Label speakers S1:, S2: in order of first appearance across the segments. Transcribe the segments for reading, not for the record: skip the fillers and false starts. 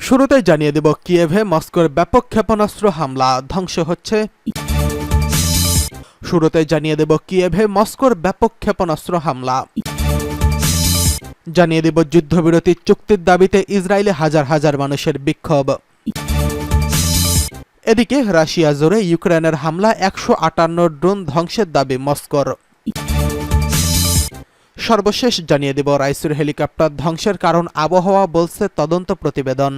S1: শুরুতেই জানিয়ে দেব কিয়েভে মস্কোর ব্যাপক ক্ষেপণাস্ত্র হামলা ধ্বংস হচ্ছে। শুরুতেই জানিয়ে দেব কিয়েভে মস্কোর ব্যাপক ক্ষেপণাস্ত্র হামলা। জানিয়ে দেব যুদ্ধবিরতি চুক্তির দাবিতে ইসরায়েলে হাজার হাজার মানুষের বিক্ষোভ। এদিকে রাশিয়া জোরে ইউক্রেনের হামলা 158 ড্রোন ধ্বংসের দাবি মস্কোর। সর্বশেষ জানিয়ে দেব রাইসের হেলিকপ্টার ধ্বংসের কারণ আবহাওয়া বলছে তদন্ত প্রতিবেদন।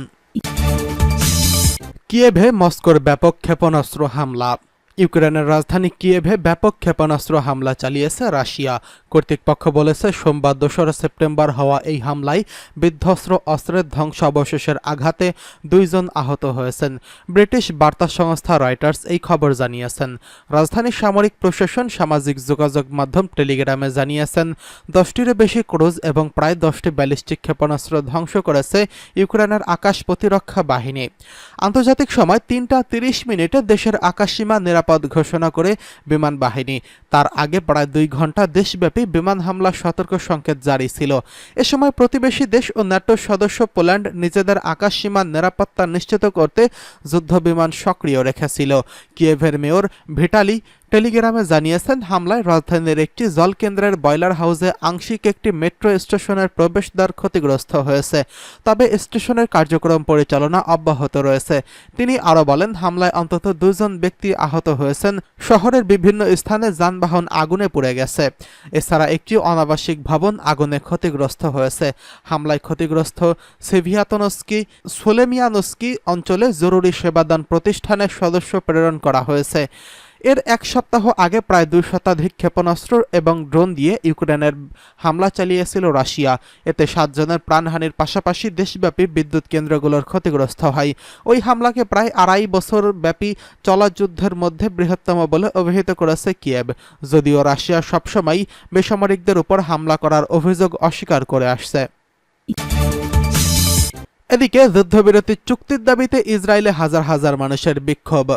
S1: কিয়েভে মস্কোর ব্যাপক ক্ষেপণাস্ত্র হামলা। ইউক্রেনের রাজধানী কিয়েভে ব্যাপক ক্ষেপণাস্ত্র হামলা চালিয়েছে রাশিয়া। কর্তৃপক্ষ বলেছে সোমবার 2 সেপ্টেম্বর হওয়া এই হামলায় বিধ্বস্ত অস্ত্রের ধ্বংসাবশেষের আঘাতে 2 জন আহত হয়েছেন। ব্রিটিশ বার্তা সংস্থা রয়টার্স এই খবর জানিয়েছেন। রাজধানীর সামরিক প্রশাসন সামাজিক যোগাযোগ মাধ্যম টেলিগ্রামে জানিয়েছেন 10টিরও বেশি ক্রুজ এবং প্রায় 10টি ব্যালিস্টিক ক্ষেপণাস্ত্র ধ্বংস করেছে ইউক্রেনের আকাশ প্রতিরক্ষা বাহিনী। আন্তর্জাতিক সময় 3টা 30 দেশের আকাশসীমা নিরাপদ ঘোষণা করে বিমান বাহিনী। তার আগে প্রায় 2 ঘন্টা দেশব্যাপী বিমান হামলা সতর্ক সংকেত জারি ছিল। এ সময় প্রতিবেশী দেশ ও ন্যাটো সদস্য পোল্যান্ড নিজেদের আকাশসীমার নিরাপত্তা নিশ্চিত করতে যুদ্ধবিমান সক্রিয় রেখেছিল। কিয়েভের মেয়র ভিটালি টেলিগ্রামে জানিয়েছেন হামলায় রাজধানীর একটি জলকেন্দ্রের বয়লার হাউসে আংশিক একটি মেট্রো স্টেশনের প্রবেশদ্বার ক্ষতিগ্রস্ত হয়েছে, তবে স্টেশনের কার্যক্রম পরিচালনা অব্যাহত রয়েছে। তিনি আরও বলেন হামলায় অন্তত 2 জন ব্যক্তি আহত হয়েছেন। শহরের বিভিন্ন স্থানে যানবাহন আগুনে পুড়ে গেছে। এছাড়া একটি অনাবাসিক ভবন আগুনে ক্ষতিগ্রস্ত হয়েছে। হামলায় ক্ষতিগ্রস্ত সেভিয়াতনস্কি সোলেমিয়ানস্কি অঞ্চলে জরুরি সেবাদান প্রতিষ্ঠানের সদস্য প্রেরণ করা হয়েছে। এর 1 সপ্তাহ আগে প্রায় 2 শতাধিক ক্ষেপণাস্ত্র এবং ড্রোন দিয়ে ইউক্রেনের হামলা চালিয়েছিল রাশিয়া। এতে 7 জনের প্রাণহানির পাশাপাশি দেশব্যাপী বিদ্যুৎ কেন্দ্রগুলোর ক্ষতিগ্রস্ত হয়। ওই হামলাকে প্রায় 2.5 বছর ব্যাপী চলা যুদ্ধের মধ্যে বৃহত্তম বলে অভিহিত করেছে কিয়েভ, যদিও রাশিয়া সবসময়ই বেসামরিকদের উপর হামলা করার অভিযোগ অস্বীকার করে আসছে। এদিকে যুদ্ধবিরতি চুক্তির দাবিতে ইসরায়েলে হাজার হাজার মানুষের বিক্ষোভ।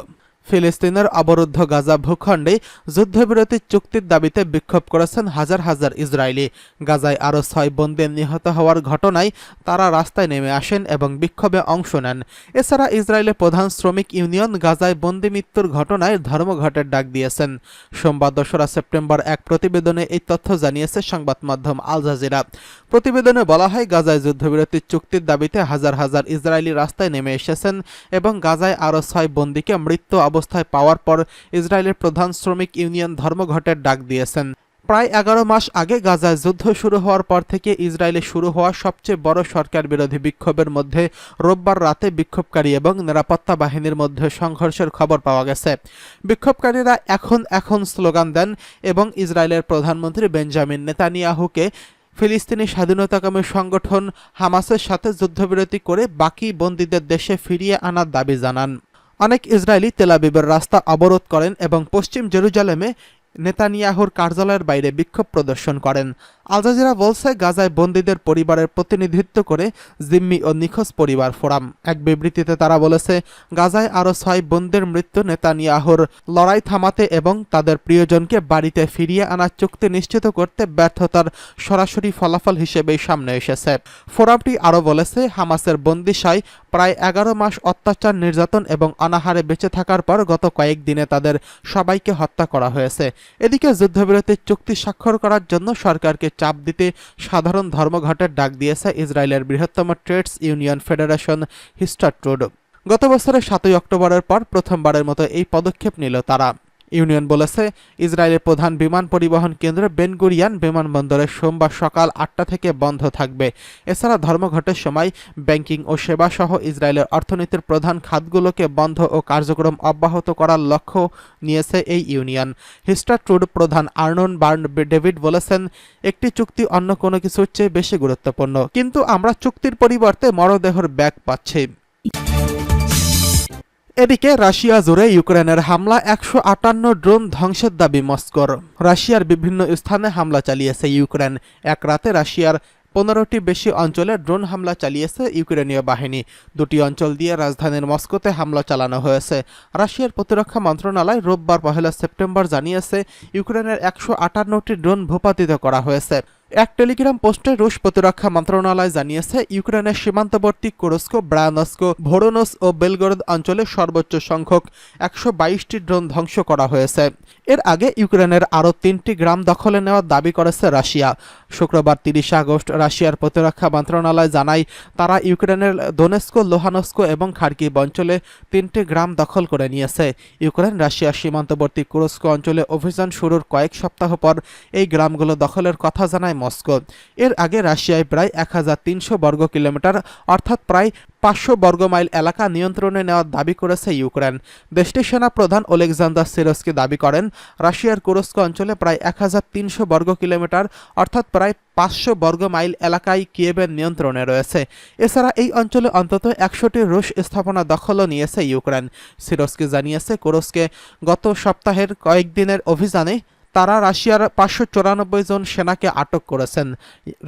S1: ফিলিস্তিনের অবরুদ্ধ গাজা ভূখণ্ডে যুদ্ধবিরতি চুক্তির দাবিতে বিক্ষোভ করেছেন হাজার হাজার ইসরায়েলি। গাজায় আরও 6 বন্দী নিহত হওয়ার ঘটনায় তারা রাস্তায় নেমে আসেন এবং বিক্ষোভে অংশ নেন। এছাড়া ইসরায়েলের প্রধান শ্রমিক ইউনিয়ন গাজায় বন্দী মৃত্যুর ঘটনায় ধর্মঘটের ডাক দিয়েছেন। সোমবার 2 সেপ্টেম্বর এক প্রতিবেদনে এই তথ্য জানিয়েছে সংবাদ মাধ্যম আল জাজিরা। প্রতিবেদনে বলা হয় গাজায় যুদ্ধবিরতি চুক্তির দাবিতে হাজার হাজার ইসরায়েলি রাস্তায় নেমে এসেছেন এবং গাজায় আরও 6 বন্দীকে মৃত্যু অবস্থায় পাওয়ার পর ইসরায়েলের প্রধান শ্রমিক ইউনিয়ন ধর্মঘটের ডাক দিয়েছেন। প্রায় 11 মাস আগে গাজায় যুদ্ধ শুরু হওয়ার পর থেকে ইসরায়েলে শুরু হওয়া সবচেয়ে বড় সরকার বিরোধী বিক্ষোভের মধ্যে রোববার রাতে বিক্ষোভকারী এবং নিরাপত্তা বাহিনীর মধ্যে সংঘর্ষের খবর পাওয়া গেছে। বিক্ষোভকারীরা এখন স্লোগান দেন এবং ইসরায়েলের প্রধানমন্ত্রী বেঞ্জামিন নেতানিয়াহুকে ফিলিস্তিনি স্বাধীনতাকামী সংগঠন হামাসের সাথে যুদ্ধবিরতি করে বাকি বন্দীদের দেশে ফিরিয়ে আনার দাবি জানান। অনেক ইসরায়েলি তেল আবিবের রাস্তা অবরোধ করেন এবং পশ্চিম জেরুজালেমে নেতানিয়াহুর কার্যালয়ের বাইরে বিক্ষোভ প্রদর্শন করেন। আল জাজিরা বলছে গাজায় বন্দীদের পরিবারের প্রতিনিধিত্ব করে জিম্মি ও নিখোঁজ পরিবার ফোরাম। এক বিবৃতিতে তারা বলেছে গাজায় আরও 6 বন্দীর মৃত্যু নেতানিয়াহুর লড়াই থামাতে এবং তাদের প্রিয়জনকে বাড়িতে ফিরিয়ে আনার চুক্তি নিশ্চিত করতে ব্যর্থতার সরাসরি ফলাফল হিসেবেই সামনে এসেছে। ফোরামটি আরও বলেছে হামাসের বন্দিশায় প্রায় 11 মাস অত্যাচার, নির্যাতন এবং অনাহারে বেঁচে থাকার পর গত কয়েকদিনে তাদের সবাইকে হত্যা করা হয়েছে। এদিকে যুদ্ধবিরতির চুক্তি স্বাক্ষর করার জন্য সরকারকে চাপ দিতে সাধারণ ধর্মঘটের ডাক দিয়েছে ইসরায়েলের বৃহত্তম ট্রেডস ইউনিয়ন ফেডারেশন হিস্টারট্রুড। গত বছরের 7 অক্টোবরের পর প্রথমবারের মতো এই পদক্ষেপ নিল তারা। ইউনিয়ন বলেছে ইসরায়েলের প্রধান বিমান পরিবহন কেন্দ্র বেন গুরিয়ন বিমানবন্দরে সোমবার সকাল 8টা থেকে বন্ধ থাকবে। এছাড়া ধর্মঘটের সময় ব্যাংকিং ও সেবা সহ ইসরায়েলের অর্থনীতির প্রধান খাতগুলোকে বন্ধ ও কার্যক্রম অব্যাহত করার লক্ষ্য নিয়েছে এই ইউনিয়ন। হিস্টারট্রুড প্রধান আর্নন বার্ন ডেভিড বলেছেন একটি চুক্তি অন্য কোনো কিছুর চেয়ে বেশি গুরুত্বপূর্ণ, কিন্তু আমরা চুক্তির পরিবর্তে মরদেহের ব্যাগ পাচ্ছি। এদিকে রাশিয়া জুড়ে ইউক্রেনের হামলা 158 ড্রোন ধ্বংসের দাবি মস্কোর। রাশিয়ার বিভিন্ন স্থানে হামলা চালিয়েছে ইউক্রেন। এক রাতে রাশিয়ার 15টি বেশি অঞ্চলে ড্রোন হামলা চালিয়েছে ইউক্রেনীয় বাহিনী। 2টি অঞ্চল দিয়ে রাজধানীর মস্কোতে হামলা চালানো হয়েছে। রাশিয়ার প্রতিরক্ষা মন্ত্রণালয় রোববার 1 সেপ্টেম্বর জানিয়েছে ইউক্রেনের 158টি ড্রোন ভূপাতিত করা হয়েছে। এক টেলিগ্রাম পোস্টে রুশ প্রতিরক্ষা মন্ত্রণালয় জানিয়েছে, ইউক্রেনের সীমান্তবর্তী কুরস্ক, ব্রায়ানস্ক, ভোরোনস ও বেলগরদ অঞ্চলে সর্বোচ্চ সংখ্যক ১২২টি ড্রোন ধ্বংস করা হয়েছে। এর আগে ইউক্রেনের আরও ৩টি গ্রাম দখলে নেওয়ার দাবি করেছে রাশিয়া। শুক্রবার ৩০ আগস্ট রাশিয়ার প্রতিরক্ষা মন্ত্রণালয় জানায়, তারা ইউক্রেনের দোনেস্ক, লোহানস্ক এবং খার্কিভ অঞ্চলে ৩টি গ্রাম দখল করে নিয়েছে। ইউক্রেন রাশিয়ার সীমান্তবর্তী কুরস্ক অঞ্চলে অভিযান শুরুর কয়েক সপ্তাহ পর এই গ্রামগুলো দখলের কথা জানায় মস্কো। এর আগে রাশিয়ায় প্রায় ১৩০০ বর্গ কিলোমিটার অর্থাৎ প্রায় ৫০০ বর্গমাইল এলাকা নিয়ন্ত্রণে নেওয়ার দাবি করেছে ইউক্রেন। দেশটির সেনা প্রধান ওলেকজান্ডার সিরস্কি দাবি করেন, রাশিয়ার কুরস্ক অঞ্চলে প্রায় ১৩০০ বর্গ কিলোমিটার অর্থাৎ প্রায় ৫০০ বর্গমাইল এলাকায় কিয়েভের নিয়ন্ত্রণে রয়েছে। এছাড়া এই অঞ্চলে অন্তত ১০০টি রুশ স্থাপনা দখলও নিয়েছে ইউক্রেন। সিরস্কি জানিয়েছে, কুরস্কে গত সপ্তাহের কয়েকদিনের অভিযানে তারা রাশিয়ার ৫৯৪ জন সেনাকে আটক করেছেন।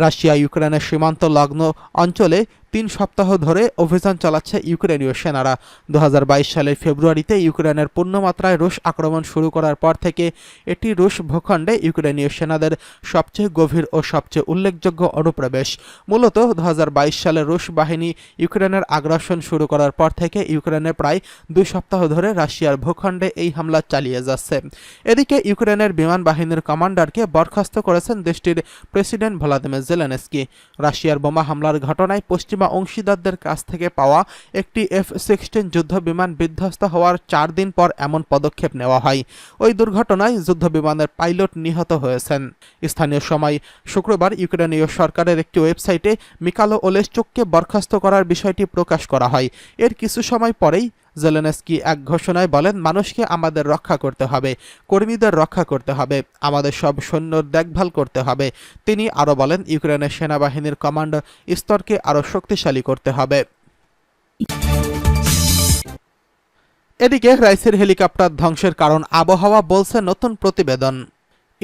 S1: রাশিয়া ইউক্রেনের সীমান্ত লগ্ন অঞ্চলে ৩ সপ্তাহ ধরে অভিযান চালাচ্ছে ইউক্রেনীয় সেনারা। ২০২২ সালের ফেব্রুয়ারিতে ইউক্রেনের পূর্ণমাত্রায় রুশ আক্রমণ শুরু করার পর থেকে এটি রুশ ভূখণ্ডে ইউক্রেনীয় সেনাদের সবচেয়ে গভীর ও সবচেয়ে উল্লেখযোগ্য অনুপ্রবেশ। মূলত ২০২২ সালে রুশ বাহিনী ইউক্রেনের আগ্রাসন শুরু করার পর থেকে ইউক্রেনে প্রায় ২ সপ্তাহ ধরে রাশিয়ার ভূখণ্ডে এই হামলা চালিয়ে যাচ্ছে। এদিকে ইউক্রেনের বিমান বাহিনীর কমান্ডারকে বরখাস্ত করেছেন দেশটির প্রেসিডেন্ট ভ্লাদিমির জেলেনস্কি। রাশিয়ার বোমা হামলার ঘটনায় পশ্চিমা অংশীদারদের কাছ থেকে পাওয়া একটি F-16 যুদ্ধ বিমান বিধ্বস্ত হওয়ার ৪ দিন পর এমন পদক্ষেপ নেওয়া হয়। ওই দুর্ঘটনায় যুদ্ধ বিমানের পাইলট নিহত হয়েছেন। স্থানীয় সময় শুক্রবার ইউক্রেনীয় সরকারের একটি ওয়েবসাইটে মিকালো ওলেশচুককে বরখাস্ত করার বিষয়টি প্রকাশ করা হয়। এর কিছু সময় পরেই জেলেনস্কি এক ঘোষণায় বলেন, মানুষকে আমাদের রক্ষা করতে হবে, কর্মীদের রক্ষা করতে হবে, আমাদের সব সৈন্যর দেখভাল করতে হবে। তিনি আরও বলেন, ইউক্রেনের সেনাবাহিনীর কমান্ড স্তরকে আরও শক্তিশালী করতে হবে। এদিকে রাইসির হেলিকপ্টার ধ্বংসের কারণ আবহাওয়া, বলছে নতুন প্রতিবেদন।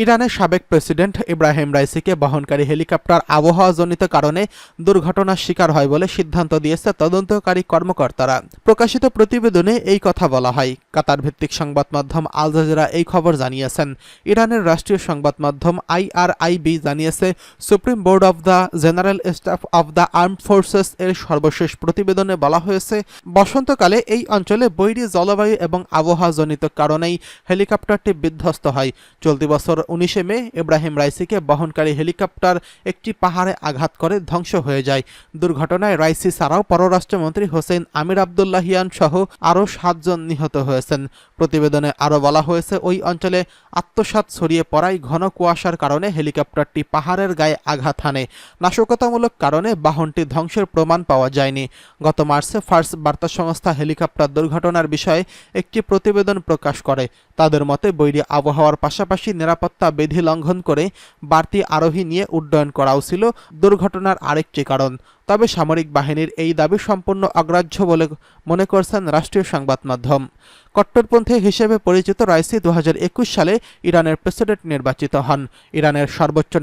S1: ইরানের সাবেক প্রেসিডেন্ট ইব্রাহিম রাইসিকে বহনকারী হেলিকপ্টার আবহাওয়াজনিত কারণে দুর্ঘটনার শিকার হয় বলে সিদ্ধান্ত দিয়েছে তদন্তকারী কর্মকর্তারা। প্রকাশিত প্রতিবেদনে এই কথা বলা হয়। কাতার ভিত্তিক সংবাদ মাধ্যম আল জাজিরা এই খবর জানিয়েছেন। ইরানের রাষ্ট্রীয় সংবাদ মাধ্যম IRIB জানিয়েছে, supreme board of the general staff of the armed forces এর সর্বশেষ প্রতিবেদনে বলা হয়েছে, বসন্তকালে এই অঞ্চলে বৈরী জলবায়ু এবং আবহাওয়াজনিত কারণেই হেলিকপ্টারটি বিধ্বস্ত হয়। চলতি বছর 19 মে ইব্রাহিম রাইসিকে বহনকারী হেলিকপ্টার একটি পাহাড়ে আঘাত করে ধ্বংস হয়ে যায়। দুর্ঘটনায় রাইসি ছাড়াও পররাষ্ট্রমন্ত্রী হোসেন আমির আবদুল্লাহিয়ান সহ আরও 7 জন নিহত হয়েছেন। প্রতিবেদনে আরও বলা হয়েছে, ওই অঞ্চলে আত্মসাৎ ছড়িয়ে পড়ায় ঘন কুয়াশার কারণে হেলিকপ্টারটি পাহাড়ের গায়ে আঘাত হানে। নাশকতামূলক কারণে বাহনটি ধ্বংসের প্রমাণ পাওয়া যায়নি। গত মার্চে ফার্স বার্তা সংস্থা হেলিকপ্টার দুর্ঘটনার বিষয়ে একটি প্রতিবেদন প্রকাশ করে। তাদের মতে, বৈরী আবহাওয়ার পাশাপাশি নিরাপত্তা বিধি লঙ্ঘন করে বাড়তি আরোহী নিয়ে উড্ডয়ন করাও ছিল দুর্ঘটনার আরেকটি কারণ। তবে সামরিক বাহিনীর এই দাবি সম্পূর্ণ অগ্রাহ্য বলে মনে করছেন রাষ্ট্রীয় সংবাদ মাধ্যম। কট্টরপন্থী হিসেবে পরিচিত রাইসি 2021 সালে ইরানের প্রেসিডেন্ট নির্বাচিত হন। ইরানের সর্বোচ্চ